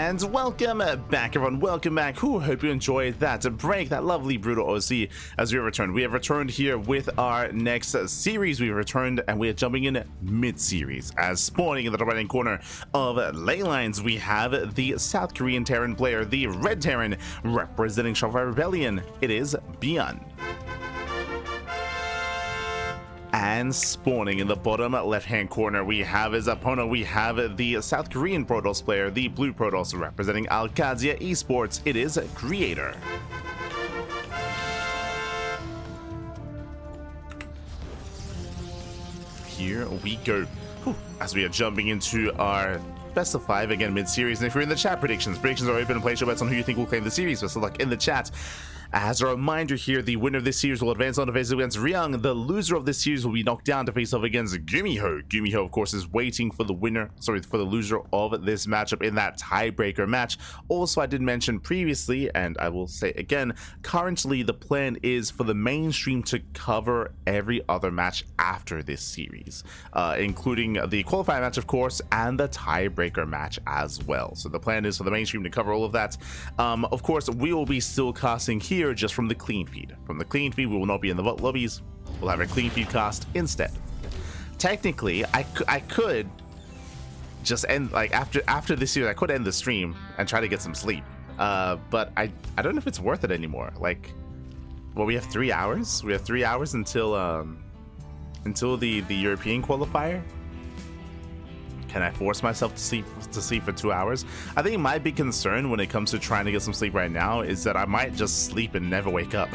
And welcome back, everyone. Welcome back. Hope you enjoyed that break, that lovely brutal OC as we have returned. We have returned here with our next series. We've returned and we are jumping in mid-series. As spawning in the right-hand corner of ley lines, we have the South Korean Terran player, the Red Terran, representing Shanghai Rebellion. It is ByuN. And spawning in the bottom left-hand corner, we have his opponent. We have the South Korean Protoss player, the Blue Protoss, representing Alcadia Esports. It is Creator. Here we go. As we are jumping into our best of 5 again mid-series. And if you're in the chat, predictions are open and place your bets on who you think will claim the series. Best of luck in the chat. As a reminder here, the winner of this series will advance on to face off against ByuN. The loser of this series will be knocked down to face off against Gumiho. Gumiho, of course, is waiting for the loser of this matchup in that tiebreaker match. Also, I did mention previously, and I will say again, currently the plan is for the mainstream to cover every other match after this series, including the qualifier match, of course, and the tiebreaker match as well. So the plan is for the mainstream to cover all of that. Of course, we will be still casting here just from the clean feed. From the clean feed, we will not be in the lobbies. We'll have a clean feed cast instead. Technically, I could just end, like, after this series, I could end the stream and try to get some sleep. But I don't know if it's worth it anymore. Like, well, we have 3 hours. We have 3 hours until the European qualifier. Can I force myself to sleep for 2 hours? I think my big concern when it comes to trying to get some sleep right now is that I might just sleep and never wake up.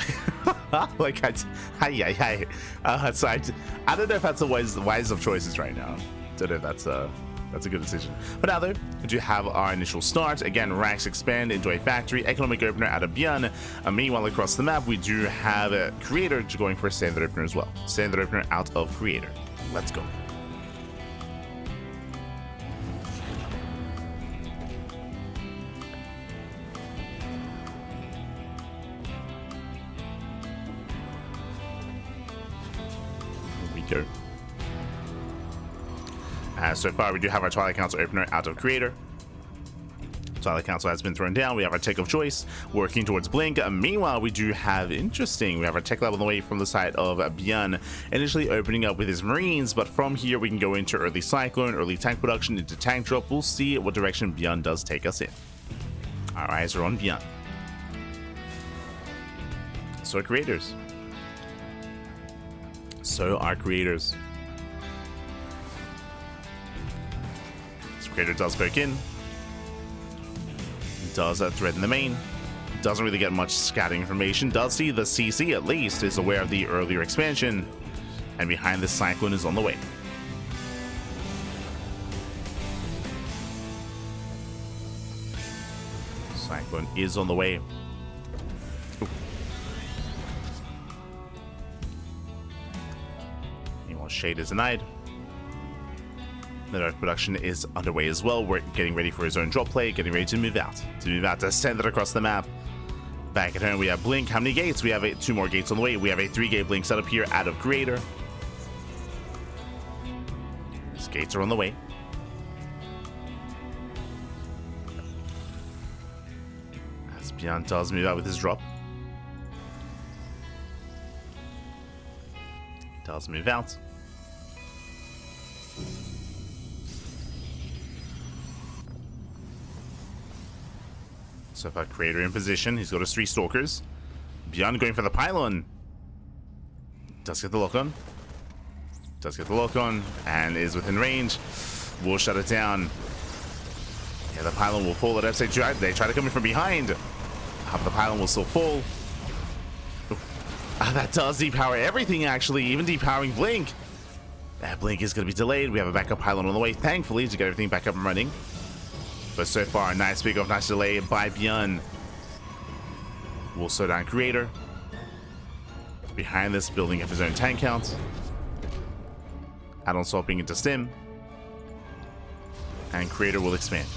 Like, so I don't know if that's the wise of choices right now. Don't know if that's a good decision. But now, though, we do have our initial start. Again, ranks expand into a factory. Economic opener out of ByuN. Meanwhile, across the map, we do have a Creator going for a standard opener as well. Standard opener out of Creator. Let's go. Go. So far, we do have our Twilight Council opener out of Creator. Twilight Council has been thrown down. We have our tech of choice working towards Blink. Meanwhile, we do have we have our tech level away from the side of ByuN, initially opening up with his Marines, but from here we can go into early Cyclone, early tank production, into tank drop. We'll see what direction ByuN does take us in. Our eyes are on ByuN. So creators. So are creators. So Creator does poke in. Does thread in the main. Doesn't really get much scouting information. Does see the CC at least. Is aware of the earlier expansion. And behind this, Cyclone is on the way. Cyclone is on the way. Shade is denied. The production is underway as well. We're getting ready for his own drop play, getting ready to move out. To send it across the map. Back at home, we have Blink. How many gates? We have 2 more gates on the way. We have a 3-gate Blink set up here out of Creator. These gates are on the way. As ByuN does move out with his drop. Does move out. So far, Creator in position. He's got his 3 Stalkers. ByuN going for the pylon. Does get the lock on. Does get the lock on. And is within range. Will shut it down. Yeah, the pylon will fall at F6. They try to come in from behind. The pylon will still fall. That does depower everything, actually. Even depowering Blink. That Blink is going to be delayed. We have a backup pylon on the way, thankfully, to get everything back up and running. But so far, a nice big off, nice delay by ByuN. Will slow down Creator. Behind this, building up his own tank count. Add-on swapping into Stim. And Creator will expand.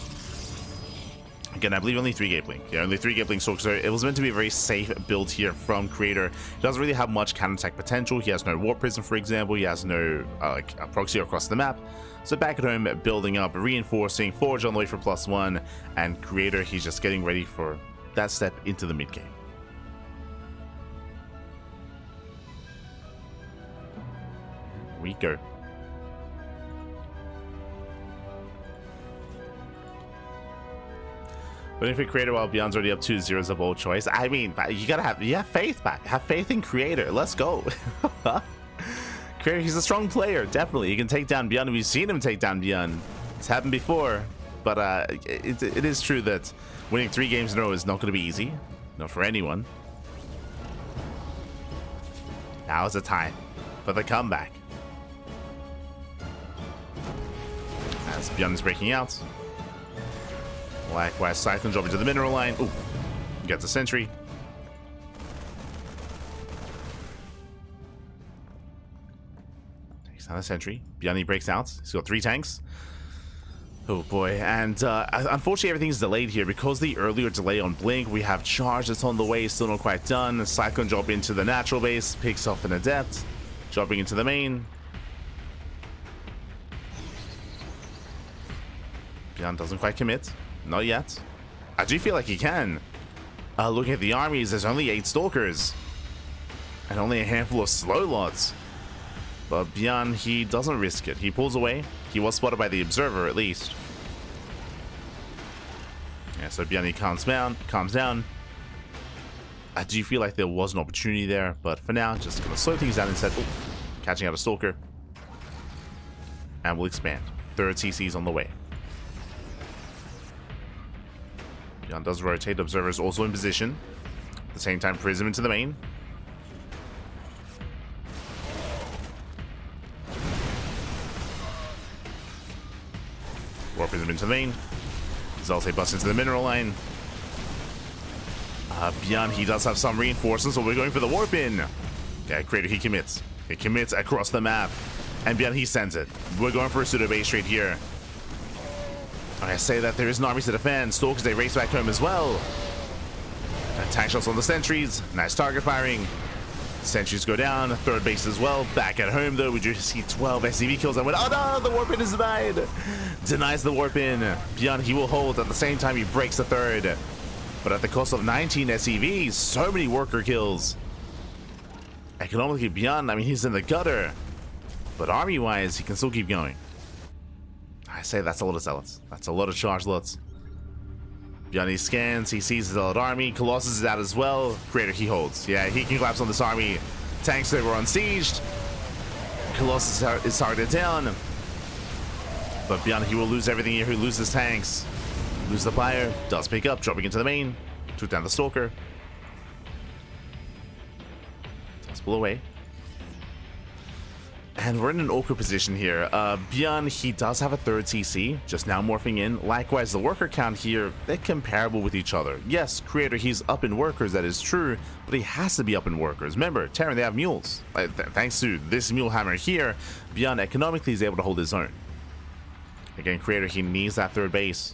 Again, I believe only 3 Gateblink. Yeah, only 3 Gateblink Stalkers. So it was meant to be a very safe build here from Creator. He doesn't really have much counter-attack potential. He has no Warp Prism, for example. He has no like a proxy across the map. So back at home, building up, reinforcing, Forge on the way for +1, and Creator, he's just getting ready for that step into the mid game. Here we go. But if you Creator while ByuN's already up 2-0 is a bold choice. I mean, you gotta have faith back. Have faith in Creator. Let's go. Creator, he's a strong player, definitely. He can take down ByuN. We've seen him take down ByuN. It's happened before. But it is true that winning 3 games in a row is not going to be easy. Not for anyone. Now is the time for the comeback. As ByuN is breaking out. Likewise, Cyclone drop into the mineral line. Ooh, gets a sentry. Takes down a sentry. ByuN breaks out. He's got 3 tanks. Oh boy, and unfortunately everything's delayed here because the earlier delay on Blink. We have charge that's on the way, still not quite done. Cyclone drop into the natural base, picks off an adept, dropping into the main. ByuN doesn't quite commit. Not yet. I do feel like he can. Looking at the armies, there's only 8 Stalkers. And only a handful of slow lots. But ByuN, he doesn't risk it. He pulls away. He was spotted by the Observer, at least. Yeah, so ByuN, he calms down. I do feel like there was an opportunity there. But for now, just going to slow things down instead. Ooh, catching out a Stalker. And we'll expand. 3rd CC's on the way. ByuN does rotate. Observer's also in position. At the same time, Prism into the main. Warp Prism into the main. Zelte busts into the mineral line. ByuN, he does have some reinforcements, so we're going for the warp in. Yeah, Creator, he commits. He commits across the map. And ByuN, he sends it. We're going for a pseudo base trade here. I say that there is an army to defend. Stalkers, they race back home as well. Tank shots on the sentries. Nice target firing. Sentries go down. 3rd base as well. Back at home, though, we do see 12 SCV kills. And went, oh no, the warp in is denied. Denies the warp in. ByuN, he will hold. At the same time, he breaks the 3rd. But at the cost of 19 SCVs, so many worker kills. Economically, ByuN, I mean, he's in the gutter. But army-wise, he can still keep going. I say that's a lot of zealots. That's a lot of charged lots. ByuN scans, he sees the zealot army. Colossus is out as well. Creator, he holds. Yeah, he can collapse on this army. Tanks that were unsieged. Colossus is targeted down. But ByuN, he will lose everything here. He loses tanks. Lose the buyer. Does pick up, dropping into the main. Took down the Stalker. Does pull away. And we're in an awkward position here. ByuN, he does have a 3rd CC, just now morphing in. Likewise, the worker count here, they're comparable with each other. Yes, Creator, he's up in workers, that is true, but he has to be up in workers. Remember, Terran, they have mules. Thanks to this mule hammer here, ByuN economically is able to hold his own. Again, Creator, he needs that 3rd base.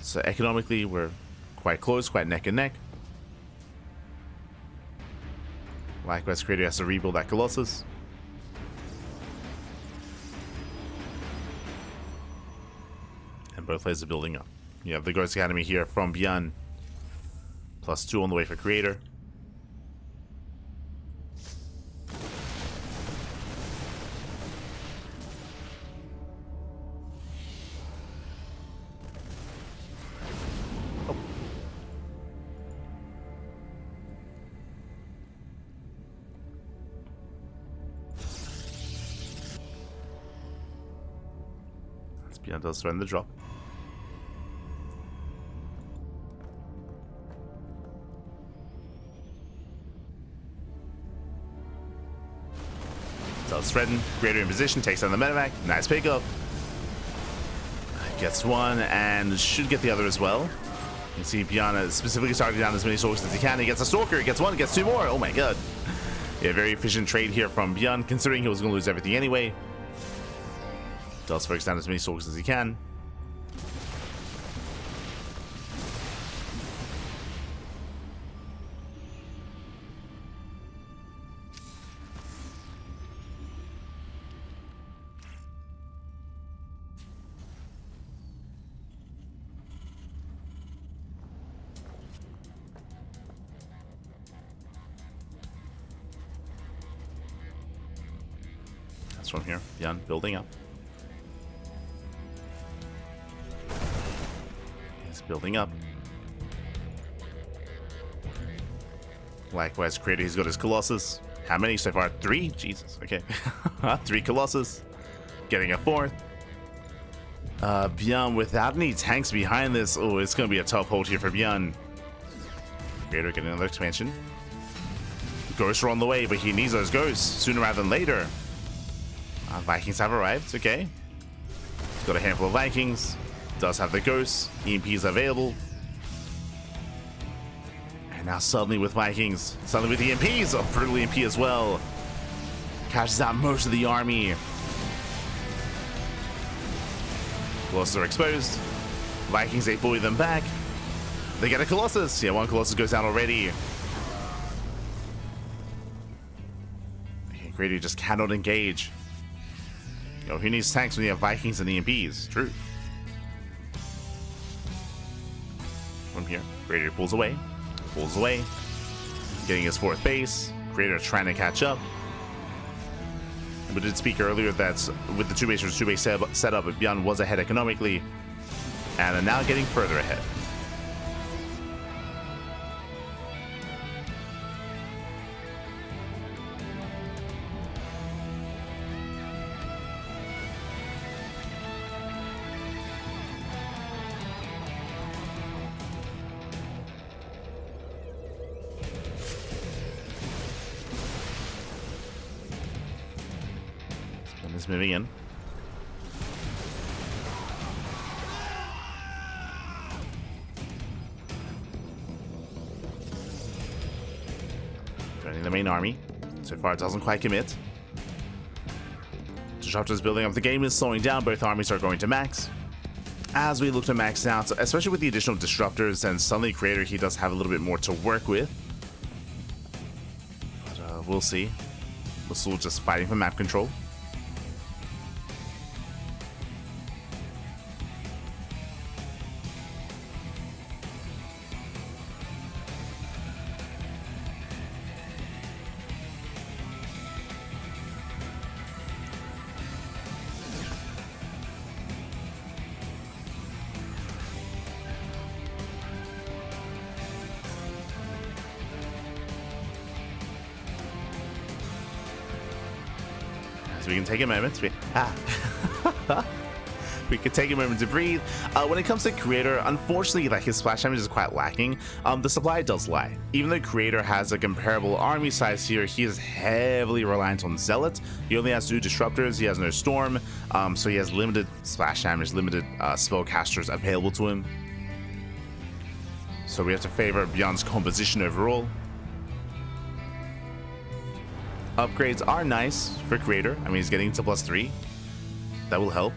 So economically, we're quite close, quite neck and neck. Likewise, Creator has to rebuild that Colossus. And both players are building up. You have the Ghost Academy here from ByuN. +2 on the way for Creator. ByuN does threaten the drop. Does threaten. Creator in position, takes down the medevac. Nice pickup. Gets one and should get the other as well. You can see ByuN specifically targeting down as many Stalkers as he can. He gets a Stalker, gets one, gets 2 more. Oh my god. Yeah, very efficient trade here from ByuN, considering he was going to lose everything anyway. Does focus down as many Stalkers as he can. So from here, ByuN building up. He's building up. Likewise, Creator, he's got his Colossus. How many so far? 3? Jesus, okay. 3 Colossus. Getting a 4th. ByuN without any tanks behind this. Oh, it's going to be a tough hold here for ByuN. Creator getting another expansion. Ghosts are on the way, but he needs those ghosts sooner rather than later. Vikings have arrived, okay. He's got a handful of Vikings. Does have the ghosts. EMPs available. And now suddenly with Vikings, suddenly with EMPs, a brutal EMP as well. Cashes out most of the army. Colossus are exposed. Vikings, they bully them back. They get a Colossus. Yeah, 1 Colossus goes down already. Creator just cannot engage. Yo, who needs tanks when you have Vikings and EMPs? True. From here, Creator pulls away. Pulls away. Getting his 4th base. Creator trying to catch up. We did speak earlier that with the 2-base versus 2-base setup, ByuN was ahead economically. And are now getting further ahead. Is moving in. Joining the main army. So far it doesn't quite commit. Disruptors building up. The game is slowing down. Both armies are going to max. As we look to max out, especially with the additional disruptors and suddenly Creator, he does have a little bit more to work with. But we'll see. We're still just fighting for map control. So we can take a moment. We can take a moment to breathe. When it comes to Creator, unfortunately, like his splash damage is quite lacking. The supply does lie. Even though Creator has a comparable army size here, he is heavily reliant on Zealot. He only has 2 disruptors. He has no Storm, so he has limited splash damage, limited spellcasters available to him. So we have to favor ByuN's composition overall. Upgrades are nice for Creator. I mean, he's getting to +3. That will help.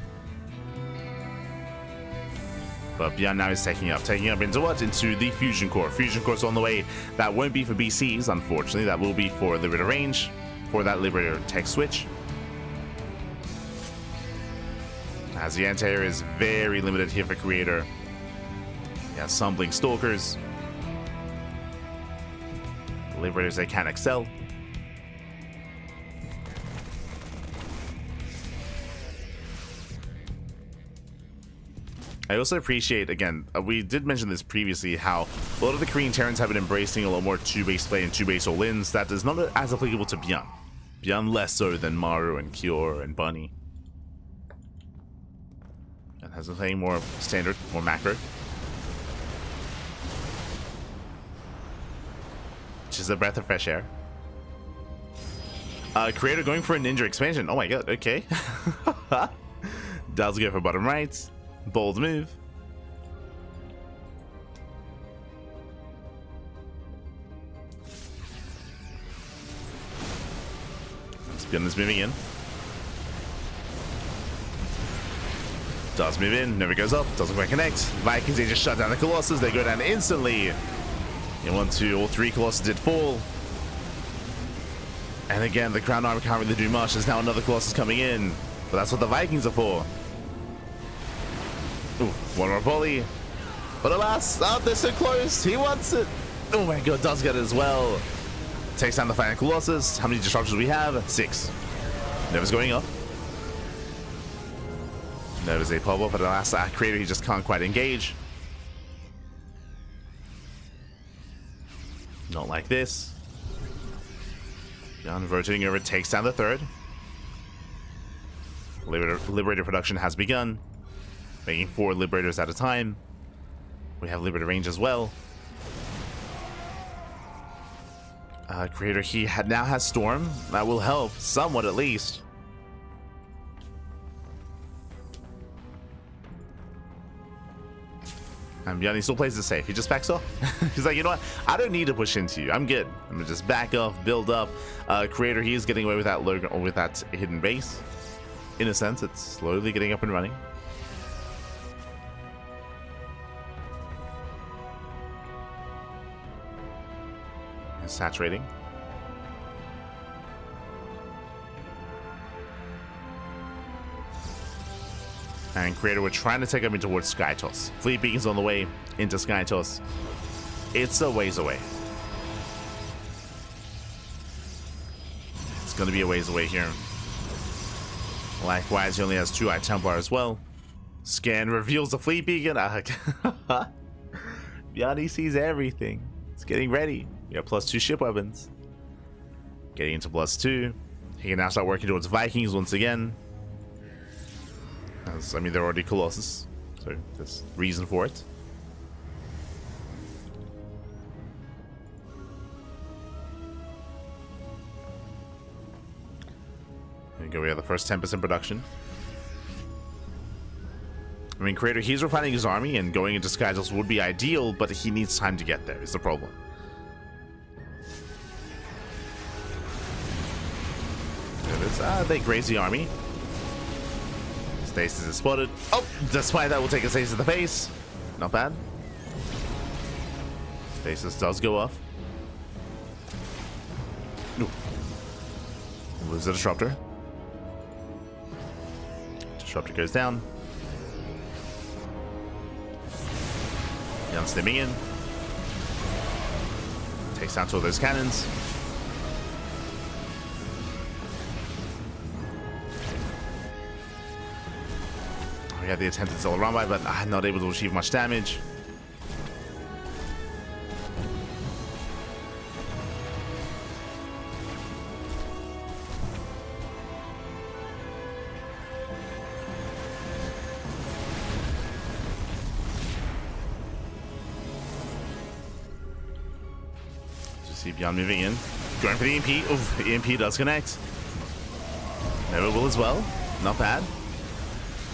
But ByuN now is taking up into what? Into the Fusion Core. Fusion Core's on the way. That won't be for BCs, unfortunately. That will be for Liberator range, for that Liberator tech switch. As the anti-air is very limited here for Creator. Yeah, some Blink Stalkers. Liberators, they can excel. I also appreciate, again, we did mention this previously, how a lot of the Korean Terrans have been embracing a lot more 2-base play and 2-base all-ins. That is not as applicable to ByuN. ByuN less so than Maru and Kyor and Bunny. It has a thing more standard, more macro. Which is a breath of fresh air. Creator going for a ninja expansion. Oh my god, okay. Does go for bottom right. Bold move. ByuN is moving in. Does move in, never goes up, doesn't quite connect. Vikings, they just shut down the Colossus, they go down instantly. In 1, 2, all 3 Colossus did fall. And again, the Crown Army can't really do much. There's now another Colossus coming in. But that's what the Vikings are for. Ooh, one more volley. But alas, oh, they're so close. He wants it. Oh my god, does get it as well. Takes down the final Colossus. How many disruptions do we have? 6. Never's going up. There's a pop-up, but the last creator, he just can't quite engage. Not like this. ByuN rotating over, takes down the third. Liberator production has begun, making 4 Liberators at a time. We have Liberator range as well. Creator, he now has Storm. That will help, somewhat at least. And ByuN, he still plays it safe. He just backs off. He's like, you know what? I don't need to push into you. I'm good. I'm gonna just back off, build up. Creator, he is getting away with that with that hidden base. In a sense, it's slowly getting up and running. And saturating. And Creator, we're trying to take him in towards Sky Toss. Fleet Beacon's on the way into Sky Toss. It's a ways away. It's going to be a ways away here. Likewise, he only has 2 Eye Templar as well. Scan reveals the Fleet Beacon. ByuN, he sees everything. It's getting ready. We have +2 ship weapons. Getting into +2. He can now start working towards Vikings once again. As, I mean, they're already Colossus, so there's reason for it. There we go, we have the first 10% production. I mean, Creator, he's refining his army, and going into Skytals would be ideal, but he needs time to get there, is the problem. There it is. They graze the army. Stasis is spotted. Oh, despite that, we'll take a Stasis to the face. Not bad. Stasis does go off. Ooh. Lose the Disruptor. Disruptor goes down. ByuN stimming in. Takes down 2 of those cannons. We had the attempted Solar Rumbai, but I'm not able to achieve much damage. Just see ByuN moving in. Going for the EMP. Oof, the EMP does connect. Never will as well. Not bad.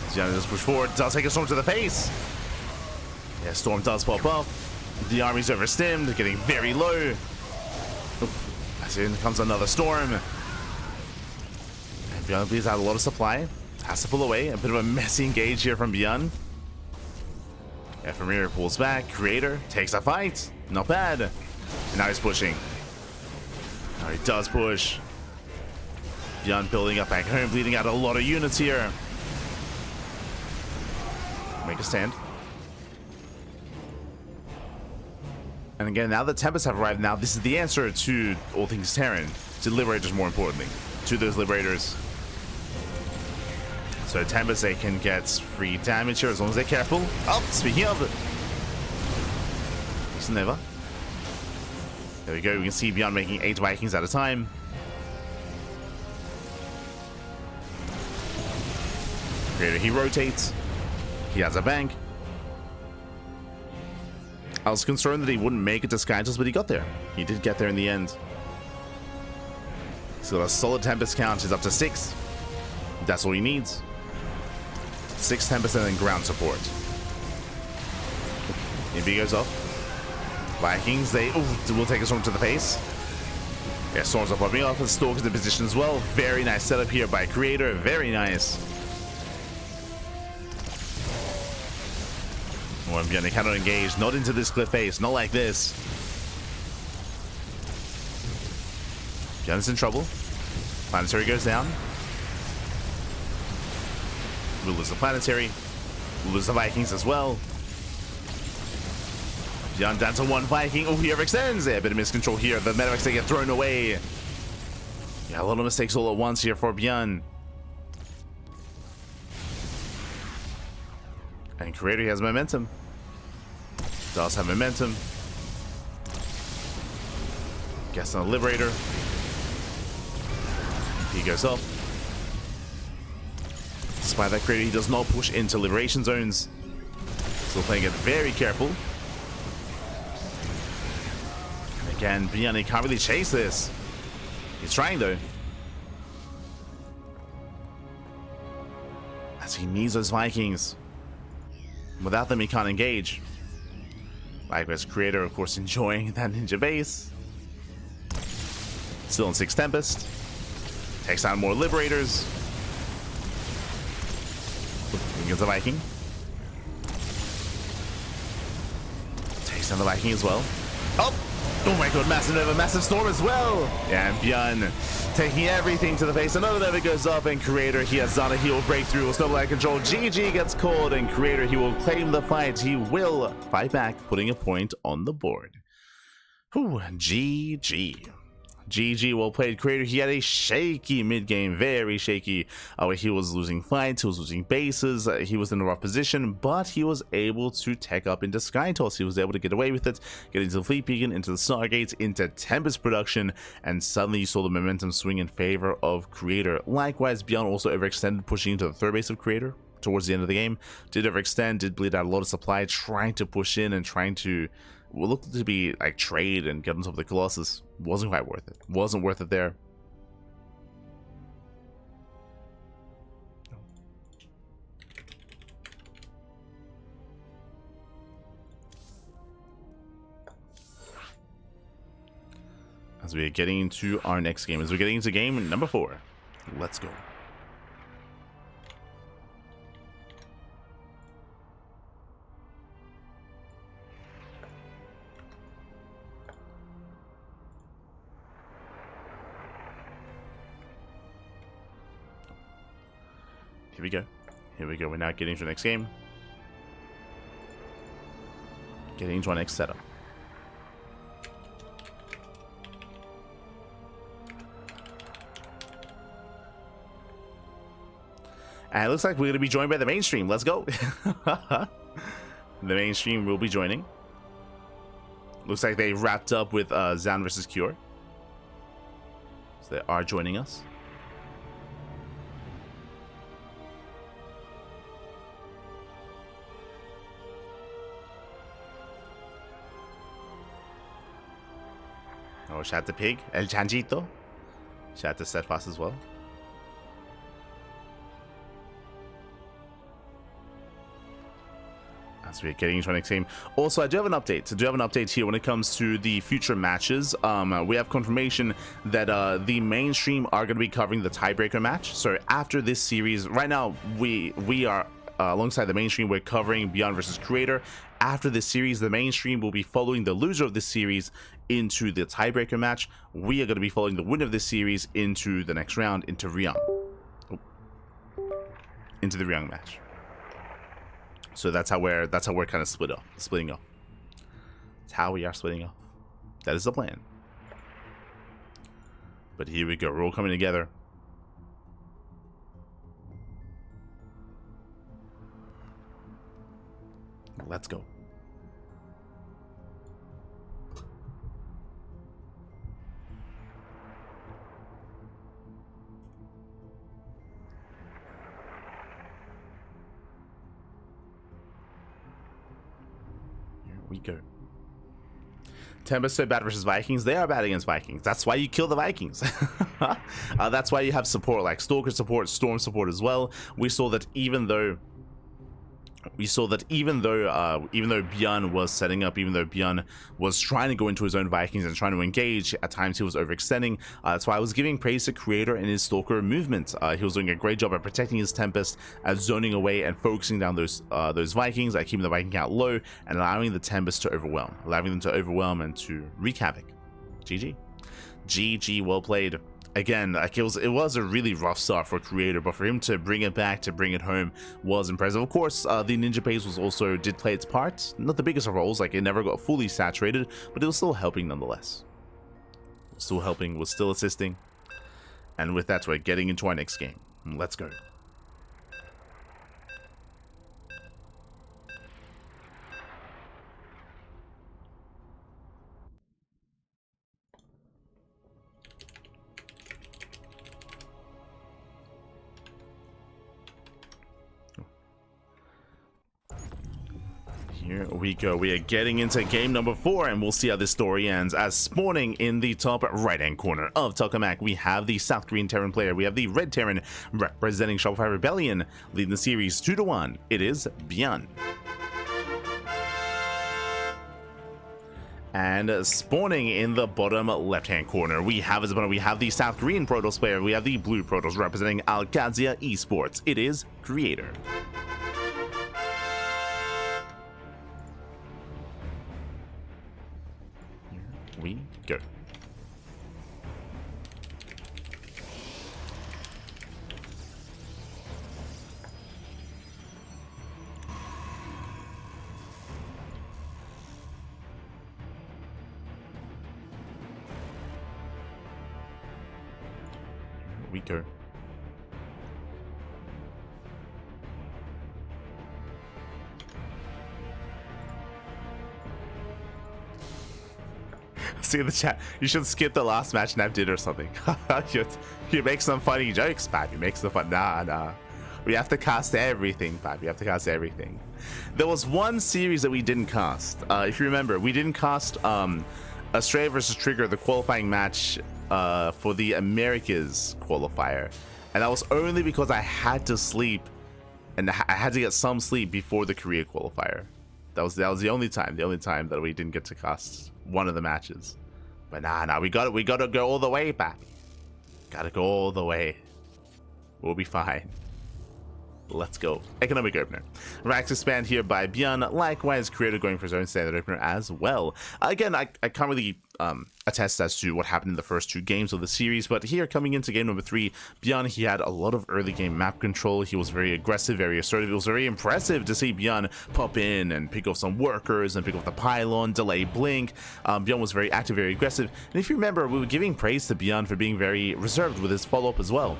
ByuN does push forward, does take a Storm to the face. Yeah, Storm does pop up. The army's overstimmed, getting very low. As in comes another Storm. And ByuN bleeds out a lot of supply. Has to pull away. A bit of a messy engage here from ByuN. Ephemeria pulls back. Creator takes a fight. Not bad. And now he's pushing. Now he does push. ByuN building up back home, bleeding out a lot of units here. Make a stand. And again, now the Tempests have arrived, now this is the answer to all things Terran. To Liberators, more importantly. To those Liberators. So Tempest, they can get free damage here as long as they're careful. Oh, speaking of it. Decent never. There we go, we can see ByuN making 8 Vikings at a time. Creator, he rotates. He has a bank. I was concerned that he wouldn't make it to Skytals, but he got there. He did get there in the end. So a solid Tempest count is up to 6. That's all he needs. 6 Tempest and then ground support. EMP goes off. Vikings, they will take a Storm to the face. Yeah, Storms are popping off. The Stalk is in position as well. Very nice setup here by Creator. Very nice. Well, ByuN cannot engage. Not into this cliff face. Not like this. ByuN's in trouble. Planetary goes down. We'll lose the Planetary. We'll lose the Vikings as well. ByuN down to 1 Viking. Oh, he overextends. Yeah, a bit of miscontrol here. The medevacs, they get thrown away. Yeah, a lot of mistakes all at once here for ByuN. And Creator has momentum. Does have momentum. Gets on the Liberator. He goes up. Despite that, Creator, he does not push into Liberation Zones. Still playing it very careful. And again, ByuN, he can't really chase this. He's trying though. As he needs those Vikings. Without them, he can't engage. Likewise, Creator, of course, enjoying that ninja base. Still in 6 Tempest. Takes out more Liberators. Against the Viking. Takes down the Viking as well. Oh my god, massive Nova, massive Storm as well. Yeah, and ByuN taking everything to the face. Another Nova goes up, and Creator, he has done a heal breakthrough. Will snowball out control. GG gets called, and Creator, he will claim the fight. He will fight back, putting a point on the board. Whew, GG. GG, well played, Creator. He had a shaky mid-game, very shaky, where he was losing fights, he was losing bases, he was in a rough position, but he was able to tech up into Sky Toss. He was able to get away with it, get into the Fleet Beacon, into the Stargates, into Tempest production, and suddenly you saw the momentum swing in favor of Creator. Likewise, ByuN also overextended, pushing into the third base of Creator towards the end of the game. Did overextend, did bleed out a lot of supply, trying to push in and trying to look to be like trade and get on top of the Colossus. Wasn't quite worth it. Wasn't worth it there. As we are getting into our next game, as we're getting into game number 4, let's go. Here we go. Here we go. We're now getting to the next game. Getting into our next setup. And it looks like we're going to be joined by the mainstream. Let's go. The mainstream will be joining. Looks like they wrapped up with Zan versus Cure. So they are joining us. Oh, shout out to Pig, El Chanchito. Shout out to Steadfast as well. As we're getting into our next game. Also, I do have an update. I do have an update here when it comes to the future matches. We have confirmation that the mainstream are going to be covering the tiebreaker match. So after this series, right now we are alongside the mainstream. We're covering ByuN versus Creator. After this series, the mainstream will be following the loser of this series into the tiebreaker match. We are going to be following the winner of this series into the next round, into ByuN. Into the ByuN match. So that's how we're kind of splitting up. That's how we are splitting up. That is the plan. But here we go. We're all coming together. Let's go. We go. Tempest so bad versus Vikings. They are bad against Vikings. That's why you kill the Vikings. That's why you have support like Stalker support, Storm support as well. We saw that even though ByuN was setting up, even though ByuN was trying to go into his own Vikings and trying to engage, at times he was overextending. That's why I was giving praise to Creator and his Stalker movement. He was doing a great job at protecting his Tempest, at zoning away and focusing down those Vikings, at keeping the Viking count low and allowing the Tempest to overwhelm, and to wreak havoc. GG. GG, well played. Again, like it was a really rough start for Creator, but for him to bring it back, to bring it home, was impressive. Of course, the ninja base did play its part. Not the biggest of roles, like it never got fully saturated, but it was still helping nonetheless. Still helping, was still assisting. And with that, we're getting into our next game. Let's go. Here we go. We are getting into game number 4, and we'll see how this story ends. As spawning in the top right-hand corner of Tokamak, we have the South Green Terran player. We have the Red Terran representing Shopify Rebellion, leading the series 2-1. It is ByuN. And spawning in the bottom left-hand corner, we have as a we have the South Green Protoss player. We have the Blue Protoss representing Alcazia Esports. It is Creator. We go. We go. See in the chat, you should skip the last match Nap did or something. You make some funny jokes, Bab. You make some fun. Nah. We have to cast everything, Bab. We have to cast everything. There was one series that we didn't cast. If you remember, we didn't cast Australia versus Trigger, the qualifying match for the Americas qualifier. And that was only because I had to sleep, and I had to get some sleep before the Korea qualifier. That was the only time that we didn't get to cast one of the matches. But nah, we gotta go all the way back. Gotta go all the way. We'll be fine. Let's go. Economic opener. Racks expand here by ByuN. Likewise, Creator going for his own standard opener as well. Again, I can't really attest as to what happened in the first 2 games of the series, but here coming into game number 3, ByuN, he had a lot of early game map control. He was very aggressive, very assertive. It was very impressive to see ByuN pop in and pick off some workers and pick off the pylon, delay blink. ByuN was very active, very aggressive. And if you remember, we were giving praise to ByuN for being very reserved with his follow-up as well.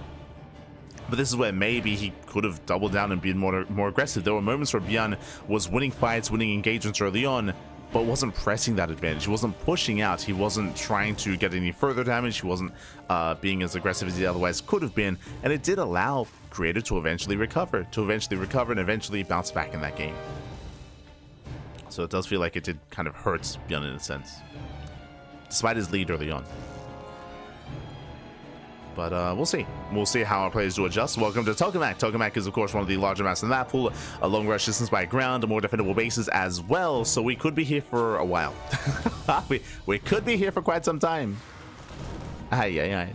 But this is where maybe he could have doubled down and been more aggressive. There were moments where ByuN was winning fights, winning engagements early on, but wasn't pressing that advantage. He wasn't pushing out. He wasn't trying to get any further damage. He wasn't being as aggressive as he otherwise could have been. And it did allow Creator to eventually recover, and eventually bounce back in that game. So it does feel like it did kind of hurt ByuN in a sense, despite his lead early on. But we'll see. We'll see how our players do adjust. Welcome to Tokamak. Tokamak is, of course, one of the larger maps in that pool. A long rush distance by ground, more defendable bases as well. So we could be here for a while. we could be here for quite some time. Aye.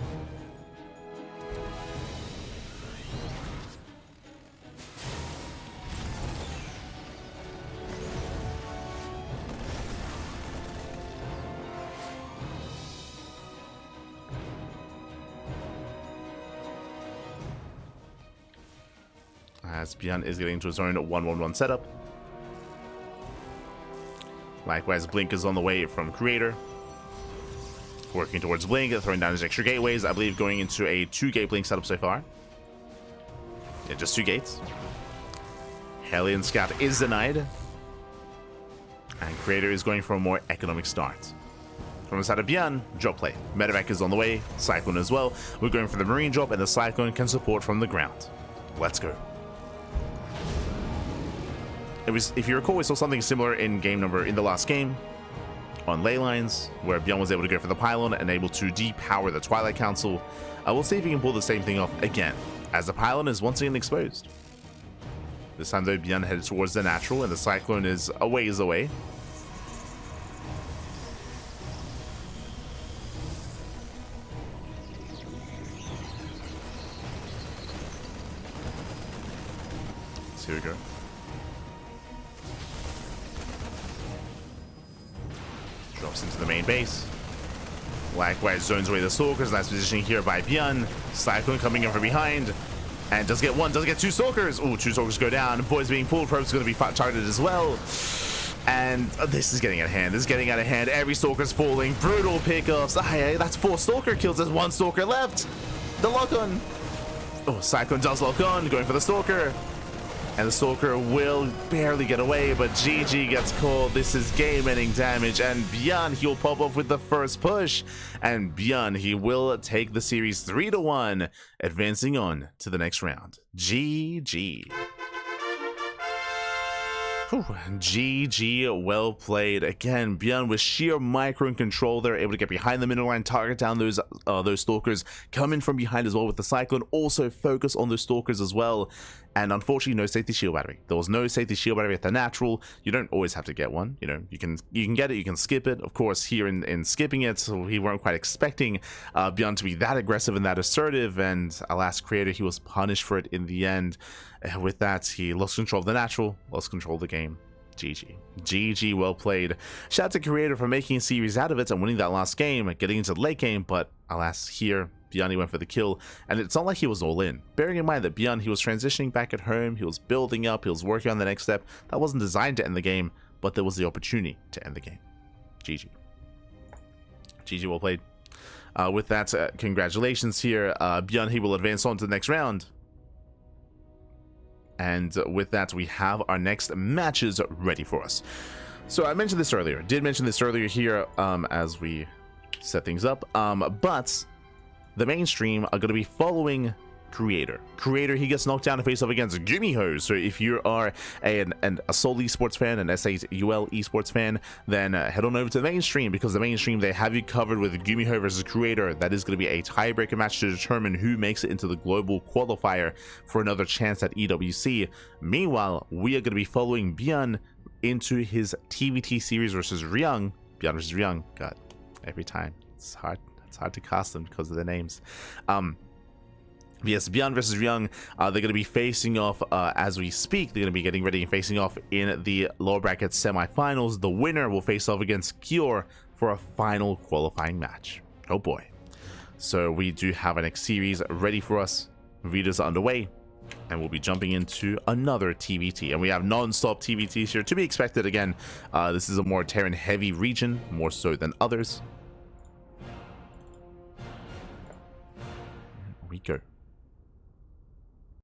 As ByuN is getting into his own 1-1-1 setup. Likewise, Blink is on the way from Creator. Working towards Blink, throwing down his extra gateways. I believe going into a 2-gate Blink setup so far. Yeah, just 2 gates. Hellion Scout is denied. And Creator is going for a more economic start. From the side of ByuN, drop play. Medevac is on the way. Cyclone as well. We're going for the Marine drop, and the Cyclone can support from the ground. Let's go. If you recall, we saw something similar in the last game on ley lines, where ByuN was able to go for the pylon and able to depower the Twilight Council. We'll see if he can pull the same thing off again, as the pylon is once again exposed. This time though, ByuN headed towards the natural, and the Cyclone is a ways away. So here we go. Drops into the main base. Likewise, zones away the Stalkers. Nice positioning here by ByuN. Cyclone coming in from behind. And does get 1, does get 2 Stalkers. Ooh, 2 Stalkers go down. Boys being pulled. Probe's going to be targeted as well. And this is getting out of hand. Every Stalker's falling. Brutal pickoffs. That's 4 Stalker kills. There's 1 Stalker left. The lock on. Oh, Cyclone does lock on. Going for the Stalker. And the Stalker will barely get away, but GG gets called. This is game-ending damage, and ByuN, he'll pop off with the first push. And ByuN, he will take the series 3-1, advancing on to the next round. GG. Whew, GG, well played. Again, ByuN with sheer micro and control, they're able to get behind the middle line, target down those stalkers, come in from behind as well with the cyclone, also focus on those stalkers as well. And unfortunately, no safety shield battery. There was no safety shield battery at the natural. You don't always have to get one. You know, you can get it, you can skip it. Of course, here in skipping it, so we weren't quite expecting ByuN to be that aggressive and that assertive. And alas, Creator, he was punished for it in the end. With that, he lost control of the natural, lost control of the game. GG. GG, well played. Shout out to Creator for making a series out of it and winning that last game, getting into the late game, but alas, here, ByuN went for the kill, and it's not like he was all in. Bearing in mind that ByuN, he was transitioning back at home, he was building up, he was working on the next step. That wasn't designed to end the game, but there was the opportunity to end the game. GG. GG, well played. With that, congratulations here. ByuN, he will advance on to the next round. And with that, we have our next matches ready for us. So I mentioned this earlier, here as we set things up, but the mainstream are going to be following Creator. He gets knocked down to face off against Gumiho. So if you are a Seoul Esports fan, an SAUL Esports fan, then head on over to the mainstream, because the mainstream, they have you covered with Gumiho versus Creator. That is going to be a tiebreaker match to determine who makes it into the global qualifier for another chance at EWC. Meanwhile, we are going to be following ByuN into his TvT series versus ByuN versus Ryung. God, every time it's hard to cast them because of the names. Yes, ByuN versus Ryung, they're going to be facing off as we speak. They're going to be getting ready and facing off in the lower bracket semifinals. The winner will face off against Kyor for a final qualifying match. Oh boy. So we do have our next series ready for us. Videos are underway, and we'll be jumping into another TvT. And we have non-stop TvTs here to be expected again. This is a more Terran heavy region, more so than others. Here we go.